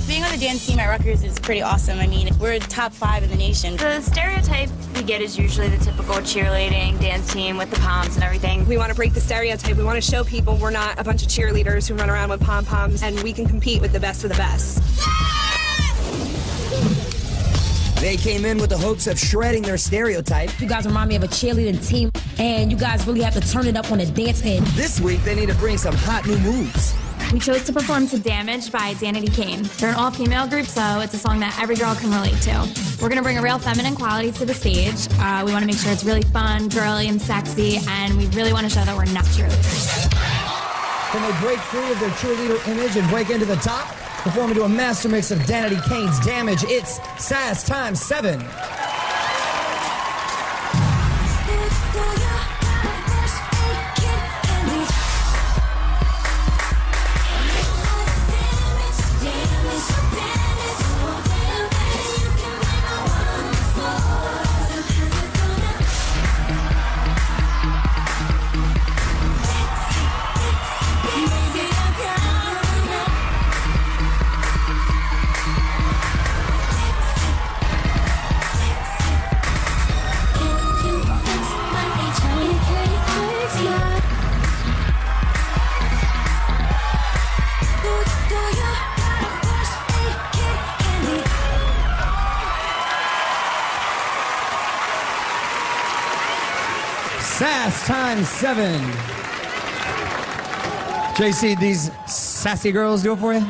Being on the dance team at Rutgers is pretty awesome. I mean, we're top 5 in the nation. The stereotype we get is usually the typical cheerleading dance team with the poms and everything. We want to break the stereotype. We want to show people we're not a bunch of cheerleaders who run around with pom-poms, and we can compete with the best of the best. They came in with the hopes of shredding their stereotype. You guys remind me of a cheerleading team, and you guys really have to turn it up on the dance end. This week, they need to bring some hot new moves. We chose to perform to Damage by Danity Kane. They're an all-female group, so it's a song that every girl can relate to. We're going to bring a real feminine quality to the stage. We want to make sure it's really fun, girly, and sexy, and we really want to show that we're not cheerleaders. Can they break free of their cheerleader image and break into the top? Performing to a master mix of Danity Kane's Damage, it's SAS Time 7. SAS Time 7. JC, these sassy girls do it for you?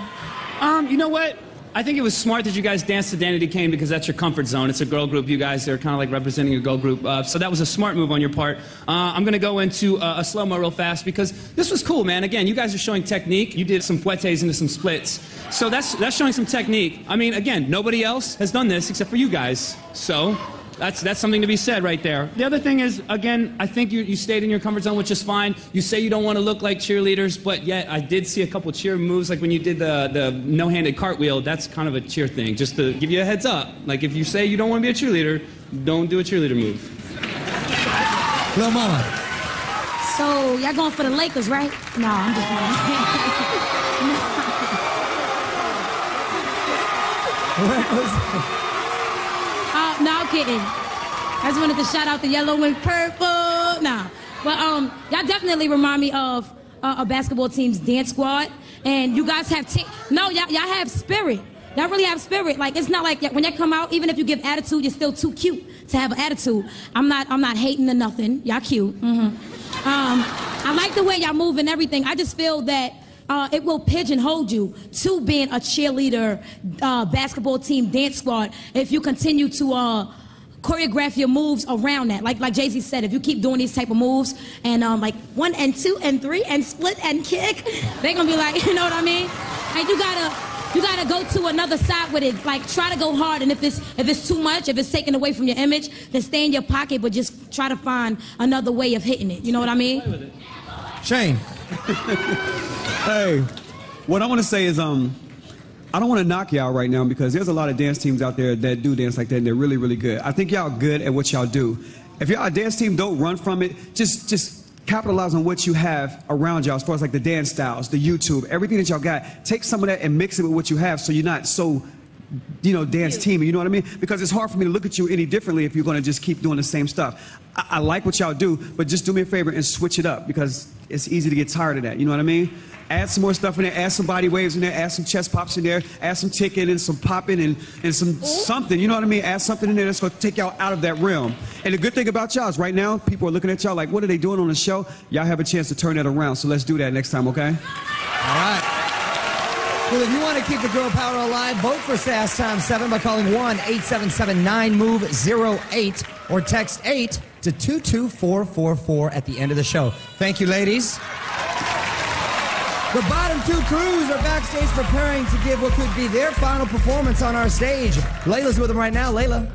You know what? I think it was smart that you guys danced to Danity Kane because that's your comfort zone. It's a girl group. You guys are kind of like representing a girl group. So that was a smart move on your part. I'm going to go into a slow-mo real fast because this was cool, man. Again, you guys are showing technique. You did some fouettes into some splits. So that's showing some technique. I mean, again, nobody else has done this except for you guys. So that's something to be said right there. The other thing is, again, I think you stayed in your comfort zone, which is fine. You say you don't want to look like cheerleaders, but yet I did see a couple cheer moves, like when you did the no-handed cartwheel. That's kind of a cheer thing, just to give you a heads up. Like, if you say you don't want to be a cheerleader, don't do a cheerleader move. Lil Mama. So, y'all going for the Lakers, right? No, I'm just no, I'm kidding. I just wanted to shout out the yellow and purple. Nah. But y'all definitely remind me of a basketball team's dance squad. And you guys have y'all have spirit. Y'all really have spirit. Like, it's not like when y'all come out, even if you give attitude, you're still too cute to have an attitude. I'm not hating or nothing. Y'all cute. I like the way y'all move and everything. I just feel that it will pigeonhole you to being a cheerleader, basketball team, dance squad if you continue to choreograph your moves around that. Like Jay-Z said, if you keep doing these type of moves and like 1 and 2 and 3 and split and kick, they're gonna be like, you know what I mean? And you gotta go to another side with it. Like, try to go hard, and if it's too much, if it's taken away from your image, then stay in your pocket, but just try to find another way of hitting it. You know what I mean? Shane. Hey, what I want to say is, I don't want to knock y'all right now because there's a lot of dance teams out there that do dance like that, and they're really, really good. I think y'all good at what y'all do. If y'all a dance team, don't run from it. Just capitalize on what you have around y'all as far as like the dance styles, the YouTube, everything that y'all got. Take some of that and mix it with what you have so you're not so, dance team. You know what I mean? Because it's hard for me to look at you any differently if you're going to just keep doing the same stuff. I like what y'all do, but just do me a favor and switch it up because it's easy to get tired of that. You know what I mean? Add some more stuff in there, add some body waves in there, add some chest pops in there, add some ticking and some popping and some something, you know what I mean? Add something in there that's going to take y'all out of that realm. And the good thing about y'all is right now, people are looking at y'all like, what are they doing on the show? Y'all have a chance to turn that around, so let's do that next time, okay? All right. Well, if you want to keep the girl power alive, vote for SAS Time 7 by calling 1-877-9-MOVE-08 or text 8 to 22444 at the end of the show. Thank you, ladies. The bottom 2 crews are backstage preparing to give what could be their final performance on our stage. Layla's with them right now. Layla.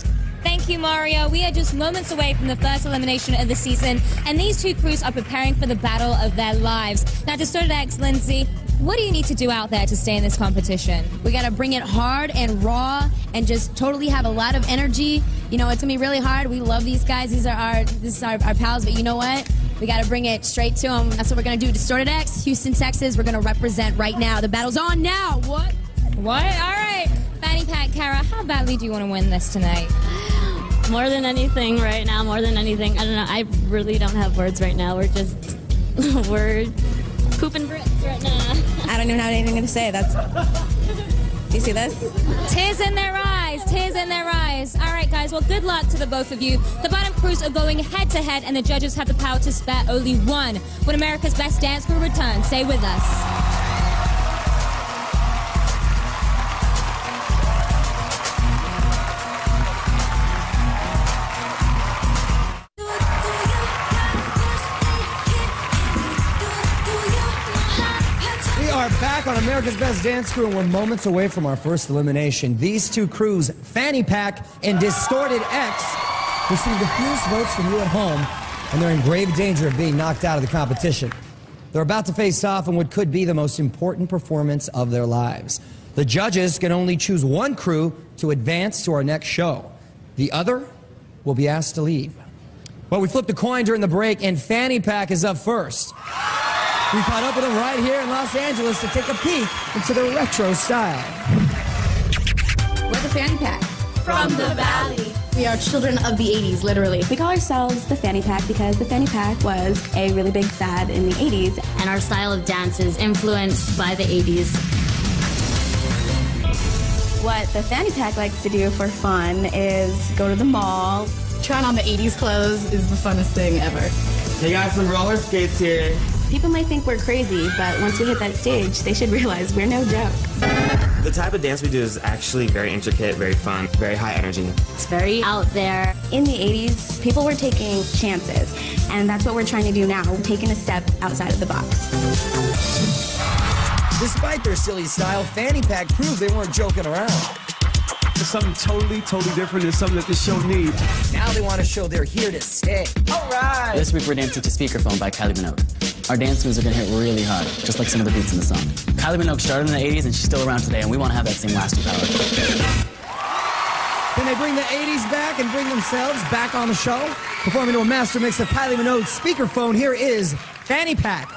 Thank you, Mario. We are just moments away from the first elimination of the season, and these two crews are preparing for the battle of their lives. Now, Distorted X, Lindsay, what do you need to do out there to stay in this competition? We got to bring it hard and raw and just totally have a lot of energy. You know, it's going to be really hard. We love these guys. This is our pals, but you know what? We got to bring it straight to them. That's what we're going to do. Distorted X, Houston, Texas. We're going to represent right now. The battle's on now. What? What? All right. Fanny Pack, Kara, how badly do you want to win this tonight? More than anything right now, more than anything. I don't know. I really don't have words right now. We're just, we're pooping Brits right now. I don't even have anything to say. That's. Do you see this? Tears in their eyes. Tears in their eyes. All right, guys. Well, good luck to the both of you. The bottom crews are going head-to-head, and the judges have the power to spare only one. When America's Best Dance Crew returns, stay with us. Back on America's Best Dance Crew, and we're moments away from our first elimination. These two crews, Fanny Pack and Distorted X, received the fewest votes from you at home, and they're in grave danger of being knocked out of the competition. They're about to face off in what could be the most important performance of their lives. The judges can only choose one crew to advance to our next show. The other will be asked to leave. Well, we flipped a coin during the break, and Fanny Pack is up first. We caught up with them right here in Los Angeles to take a peek into their retro style. We're the Fanny Pack. From the Valley. We are children of the 80s, literally. We call ourselves the Fanny Pack because the Fanny Pack was a really big fad in the 80s. And our style of dance is influenced by the 80s. What the Fanny Pack likes to do for fun is go to the mall. Trying on the 80s clothes is the funnest thing ever. They got some roller skates here. People might think we're crazy, but once we hit that stage, they should realize we're no joke. The type of dance we do is actually very intricate, very fun, very high energy. It's very out there. In the 80s, people were taking chances, and that's what we're trying to do now, taking a step outside of the box. Despite their silly style, Fanny Pack proved they weren't joking around. It's something totally different. It's something that this show needs. Now they want to show they're here to stay. All right. This week we're dancing to Speakerphone by Kylie Minogue. Our dance moves are going to hit really hard, just like some of the beats in the song. Kylie Minogue started in the 80s and she's still around today, and we want to have that same lasting power. Can they bring the 80s back and bring themselves back on the show? Performing to a master mix of Kylie Minogue's Speakerphone, here is Fanny Pack.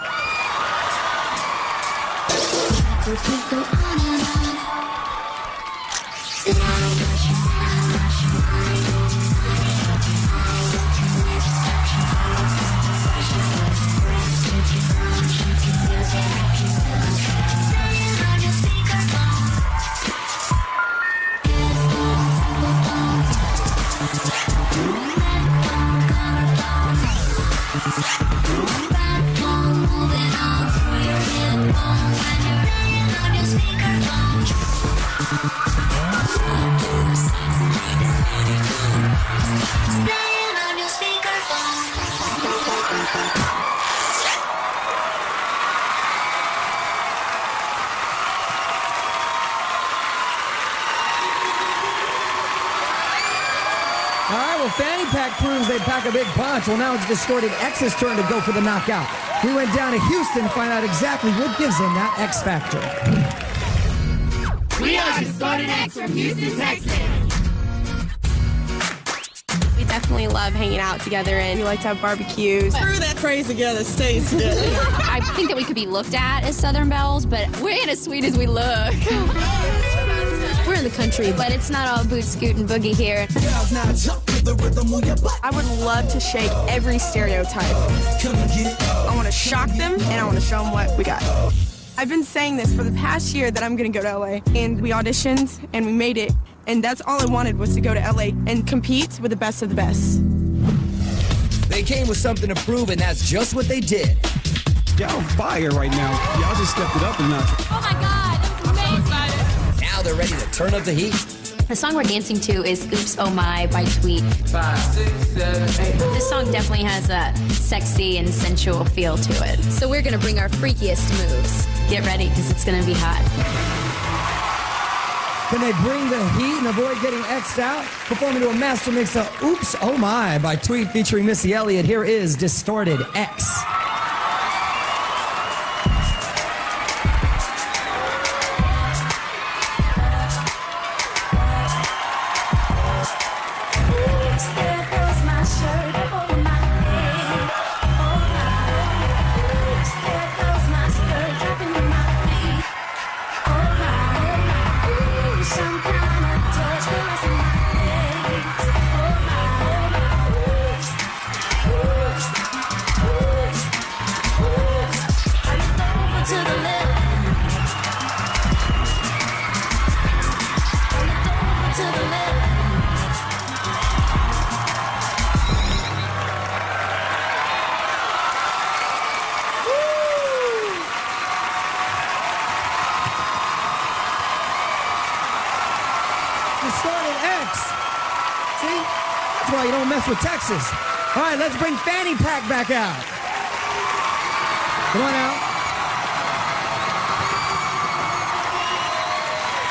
Fanny Pack proves they pack a big punch. Well, now it's Distorted X's turn to go for the knockout. We went down to Houston to find out exactly what gives them that X factor. We are Distorted X from Houston, Texas. We definitely love hanging out together, and we like to have barbecues. Screw that craze together, stays together. I think that we could be looked at as Southern Belles, but we ain't as sweet as we look. We're in the country, but it's not all boot, scoot, and boogie here. I would love to shake every stereotype. I want to shock them, and I want to show them what we got. I've been saying this for the past year that I'm going to go to LA, and we auditioned, and we made it, and that's all I wanted was to go to LA and compete with the best of the best. They came with something to prove, and that's just what they did. Y'all on fire right now. Y'all just stepped it up a notch. Oh my God, that was amazing. Now they're ready to turn up the heat. The song we're dancing to is Oops Oh My by Tweet. 5, 6, 7, 8. This song definitely has a sexy and sensual feel to it. So we're going to bring our freakiest moves. Get ready, because it's going to be hot. Can they bring the heat and avoid getting X'd out? Performing to a master mix of Oops, Oh My by Tweet featuring Missy Elliott. Here is Distorted X. That's why you don't mess with Texas. All right, let's bring Fanny Pack back out. Come on out.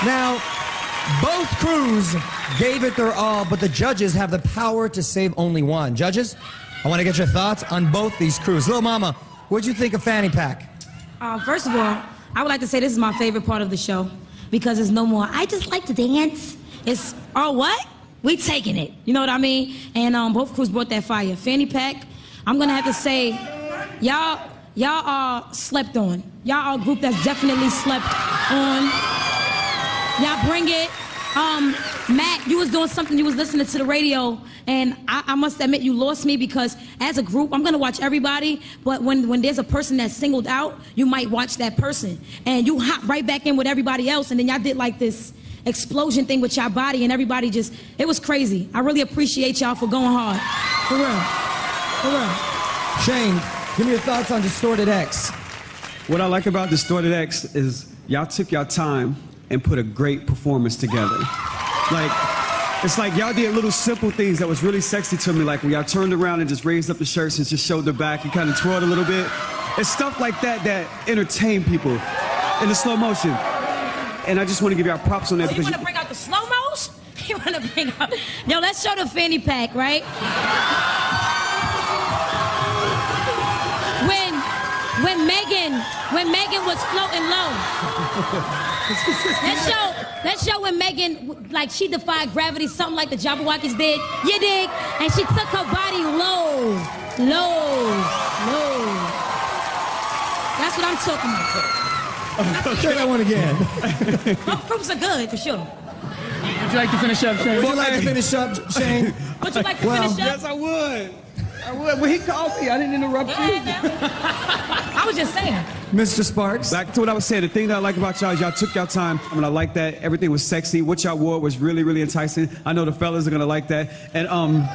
Now, both crews gave it their all, but the judges have the power to save only one. Judges, I want to get your thoughts on both these crews. Lil Mama, what'd you think of Fanny Pack? First of all, I would like to say this is my favorite part of the show because it's no more, I just like to dance. It's, oh, what? We taking it. You know what I mean? And both crews brought that fire. Fanny Pack, I'm going to have to say, y'all are slept on. Y'all are a group that's definitely slept on. Y'all bring it. Matt, you was doing something, you was listening to the radio, and I must admit you lost me because as a group, I'm gonna watch everybody, but when there's a person that's singled out, you might watch that person. And you hop right back in with everybody else, and then y'all did like this explosion thing with y'all body, and everybody just, it was crazy. I really appreciate y'all for going hard. For real. For real. Shane, give me your thoughts on Distorted X. What I like about Distorted X is y'all took y'all time and put a great performance together. Like, it's like y'all did little simple things that was really sexy to me, like when y'all turned around and just raised up the shirts and just showed the back and kind of twirled a little bit. It's stuff like that that entertain people in the slow motion. And I just want to give y'all props on that because you want to bring out the slow-mos? You want to bring out... Yo, let's show the Fanny Pack, right? When Megan was floating low. Let's show when Megan, like, she defied gravity, something like the Jabberwockies did. You dig? And she took her body low. That's what I'm talking about. Say that one again. Both groups are good, for sure. Would you like to finish up, Shane? Would you like to finish up, Shane? Would you like to finish up? Yes, I would. When he called me, I didn't interrupt you. I was just saying. Mr. Sparks. Back to what I was saying, the thing that I like about y'all is y'all took y'all time. I mean, I like that. Everything was sexy. What y'all wore was really, really enticing. I know the fellas are gonna like that. And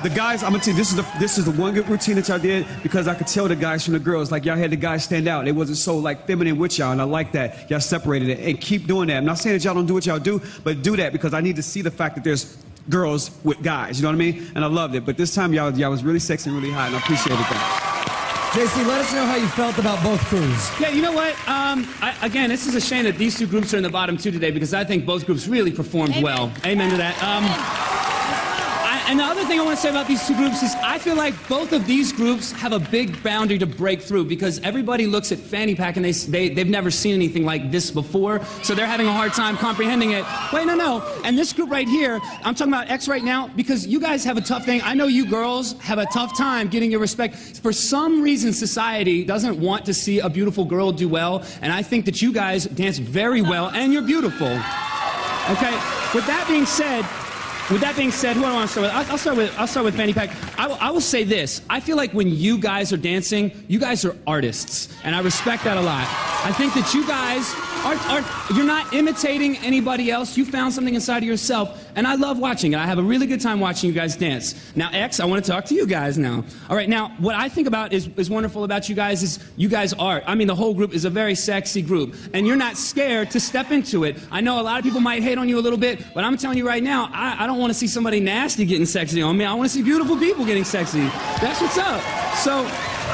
the guys, I'm gonna tell you, this is the one good routine that y'all did because I could tell the guys from the girls. Like y'all had the guys stand out. It wasn't so like feminine with y'all, and I like that. Y'all separated it and keep doing that. I'm not saying that y'all don't do what y'all do, but do that because I need to see the fact that there's girls with guys, you know what I mean? And I loved it. But this time y'all was really sexy and really hot, and I appreciated that. JC, let us know how you felt about both crews. Yeah, you know what? Again, this is a shame that these two groups are in the bottom two today because I think both groups really performed well. Amen to that. And the other thing I want to say about these two groups is I feel like both of these groups have a big boundary to break through because everybody looks at Fanny Pack and they've never seen anything like this before, so they're having a hard time comprehending it. Wait, no. And this group right here, I'm talking about X right now because you guys have a tough thing. I know you girls have a tough time getting your respect. For some reason, society doesn't want to see a beautiful girl do well, and I think that you guys dance very well, and you're beautiful. Okay? With that being said, who do I want to start with? I'll start with Fanny Pack. I will say this. I feel like when you guys are dancing, you guys are artists, and I respect that a lot. I think that you guys you're not imitating anybody else. You found something inside of yourself, and I love watching it. I have a really good time watching you guys dance. Now, X, I want to talk to you guys now. All right, now, what I think about is wonderful about you guys is you guys are, the whole group is a very sexy group, and you're not scared to step into it. I know a lot of people might hate on you a little bit, but I'm telling you right now, I don't want to see somebody nasty getting sexy on me. I want to see beautiful people getting sexy. That's what's up. So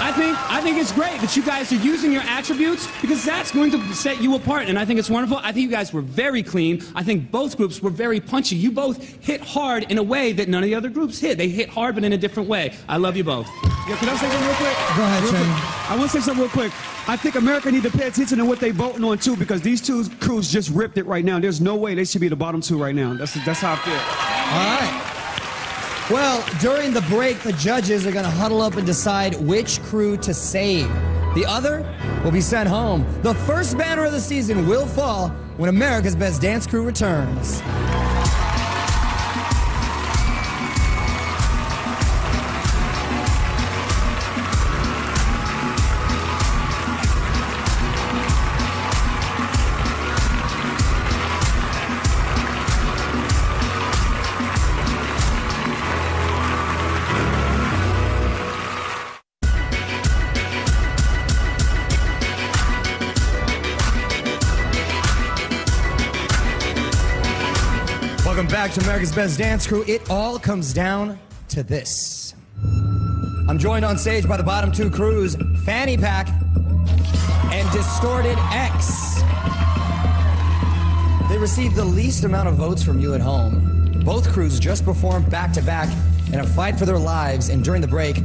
I think it's great that you guys are using your attributes because that's going to set you apart, and I think it's wonderful. I think you guys were very clean. I think both groups were very punchy. You both hit hard in a way that none of the other groups hit. They hit hard, but in a different way. I love you both. Yeah, can I say something real quick? Go ahead, Shane. I want to say something real quick. I think America need to pay attention to what they voting on too, because these two crews just ripped it right now. There's no way they should be the bottom two right now. That's how I feel. All right. Well, during the break, the judges are going to huddle up and decide which crew to save. The other will be sent home. The first banner of the season will fall when America's Best Dance Crew returns. Back to America's Best Dance Crew. It all comes down to this. I'm joined on stage by the bottom two crews, Fanny Pack and Distorted X. They received the least amount of votes from you at home. Both crews just performed back-to-back in a fight for their lives, and during the break,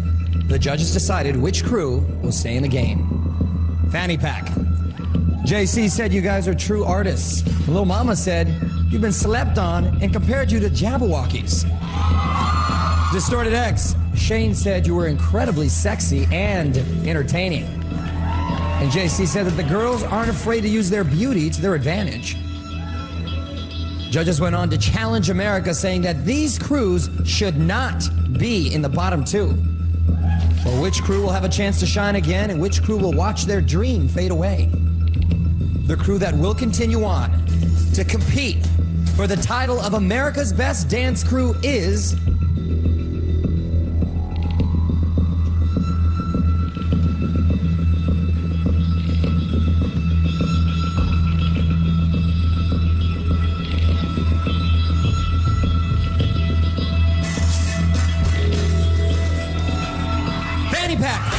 the judges decided which crew will stay in the game. Fanny Pack. JC said you guys are true artists. Lil Mama said you've been slept on and compared you to Jabberwockies. Distorted X, Shane said you were incredibly sexy and entertaining. And JC said that the girls aren't afraid to use their beauty to their advantage. Judges went on to challenge America, saying that these crews should not be in the bottom two. Well, which crew will have a chance to shine again, and which crew will watch their dream fade away? The crew that will continue on to compete for the title of America's Best Dance Crew is... Fanny Pack.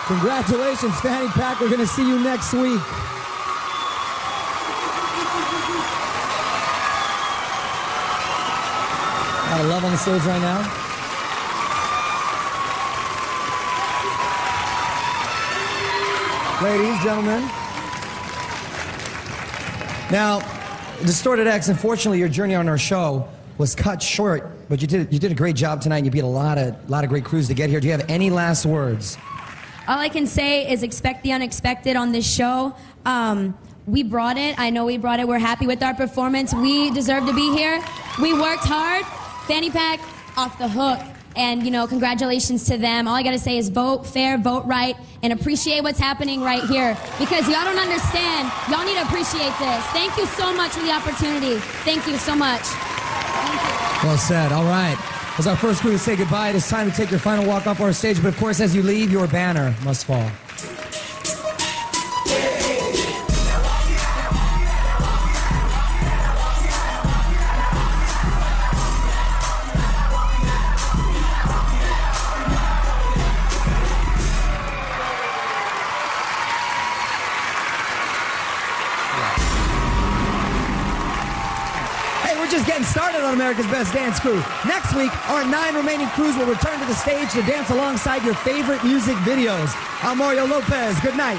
Congratulations, Fanny Pack. We're going to see you next week. A lot of love on the stage right now. Ladies, gentlemen. Now, Distorted X, unfortunately, your journey on our show was cut short, but you did a great job tonight, and you beat a lot of great crews to get here. Do you have any last words? All I can say is expect the unexpected on this show. We brought it. I know we brought it. We're happy with our performance. We deserve to be here. We worked hard. Fanny Pack, off the hook. And, you know, congratulations to them. All I got to say is vote fair, vote right, and appreciate what's happening right here. Because y'all don't understand. Y'all need to appreciate this. Thank you so much for the opportunity. Thank you so much. Well said. All right. As our first crew to say goodbye, it is time to take your final walk off our stage. But of course, as you leave, your banner must fall. Just getting started on America's Best Dance Crew. Next week, our 9 remaining crews will return to the stage to dance alongside your favorite music videos. I'm Mario Lopez. Good night.